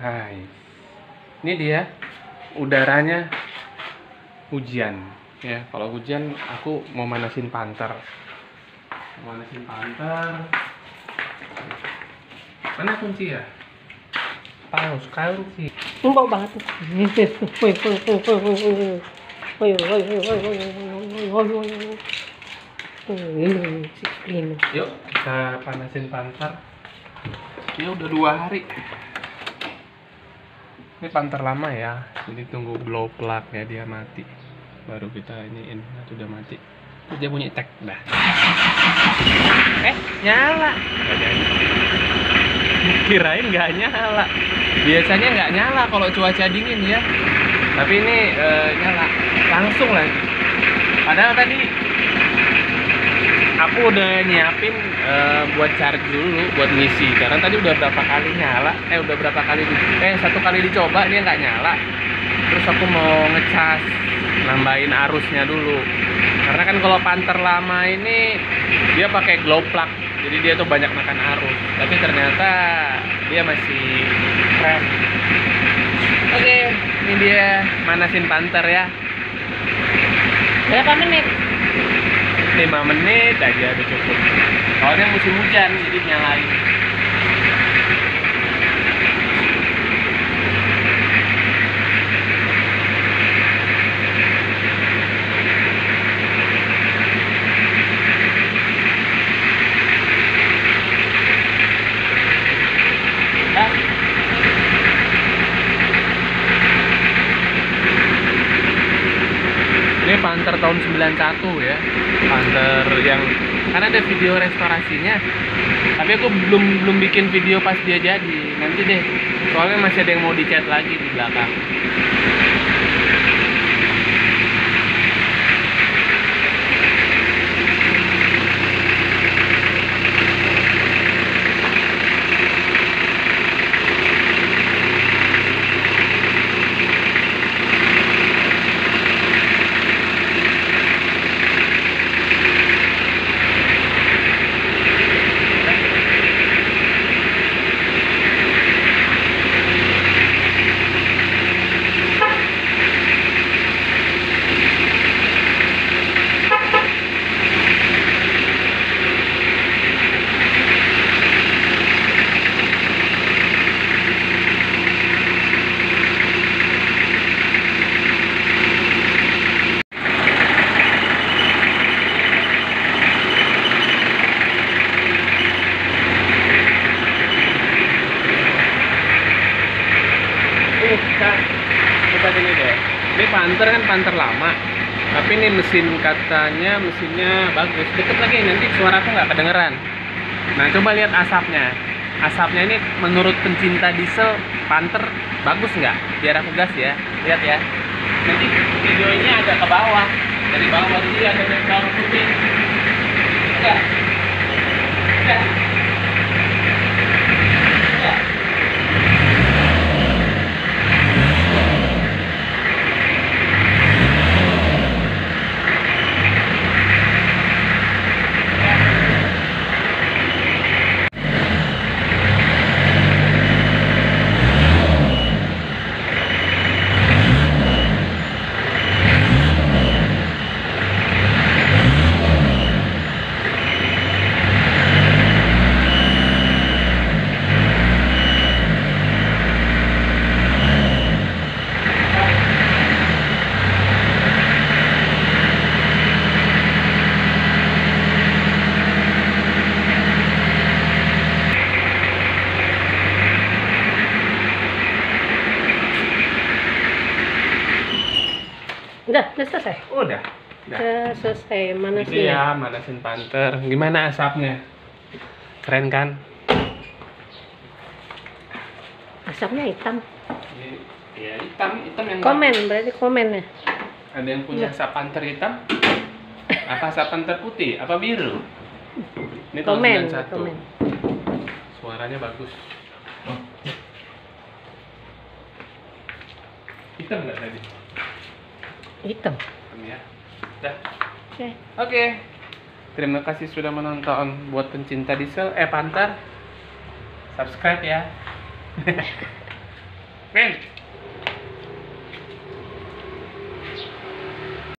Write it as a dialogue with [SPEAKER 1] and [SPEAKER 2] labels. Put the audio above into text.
[SPEAKER 1] Hai. Ini dia udaranya hujan ya. Kalau hujan aku mau manasin panter. Mana kunci ya? Tahu kunci.
[SPEAKER 2] Bau banget.
[SPEAKER 1] Yuk kita panasin panter. Ini udah 2 hari. Ini panter lama ya, jadi tunggu glow plug ya dia mati, baru kita iniin. Udah mati, terus dia bunyi tek, dah. Nyala. Nggak jadi. Kirain nggak nyala. Biasanya nggak nyala kalau cuaca dingin ya, tapi ini nyala langsung lagi. Padahal tadi aku udah nyiapin buat charge dulu, buat ngisi. Karena tadi udah berapa kali nyala, satu kali dicoba dia nggak nyala. Terus aku mau ngecas, nambahin arusnya dulu. Karena kan kalau panter lama ini dia pakai glow plug, jadi dia tuh banyak makan arus. Tapi ternyata dia masih keren. Oke, ini dia manasin panter ya.
[SPEAKER 2] Berapa menit?
[SPEAKER 1] 5 menit aja udah cukup. Soalnya musim hujan jadi nyalain. Ini panter tahun 91 ya. Panter yang kan ada video restorasinya. Tapi aku belum bikin video pas dia jadi. Nanti deh. Soalnya masih ada yang mau dicat lagi di belakang. Kita gini deh. Ini panter kan panter lama. Tapi ini katanya mesinnya bagus. Deket lagi nanti suara aku nggak kedengeran. Nah coba lihat asapnya. Asapnya ini menurut pencinta diesel panter bagus nggak? Biar aku gas ya. Lihat ya. Nanti videonya agak ke bawah. Dari bawah jadi ada background putih. Enggak. Enggak.
[SPEAKER 2] Udah selesai.
[SPEAKER 1] Udah.
[SPEAKER 2] Selesai manasin.
[SPEAKER 1] Itu ya, manasin panter. Gimana asapnya? Keren kan?
[SPEAKER 2] Asapnya hitam.
[SPEAKER 1] Ya, hitam yang
[SPEAKER 2] Komen, berarti komen ya.
[SPEAKER 1] ada yang punya asap panter hitam? Apa asap panter putih? Apa biru? Ini tahun
[SPEAKER 2] Komen,
[SPEAKER 1] 91.
[SPEAKER 2] komen.
[SPEAKER 1] Suaranya bagus. Hitam nggak tadi?
[SPEAKER 2] Hitam.
[SPEAKER 1] Ya. Dah.
[SPEAKER 2] Oke.
[SPEAKER 1] Oke. Terima kasih sudah menonton. Buat pencinta diesel, panter, subscribe ya. Men.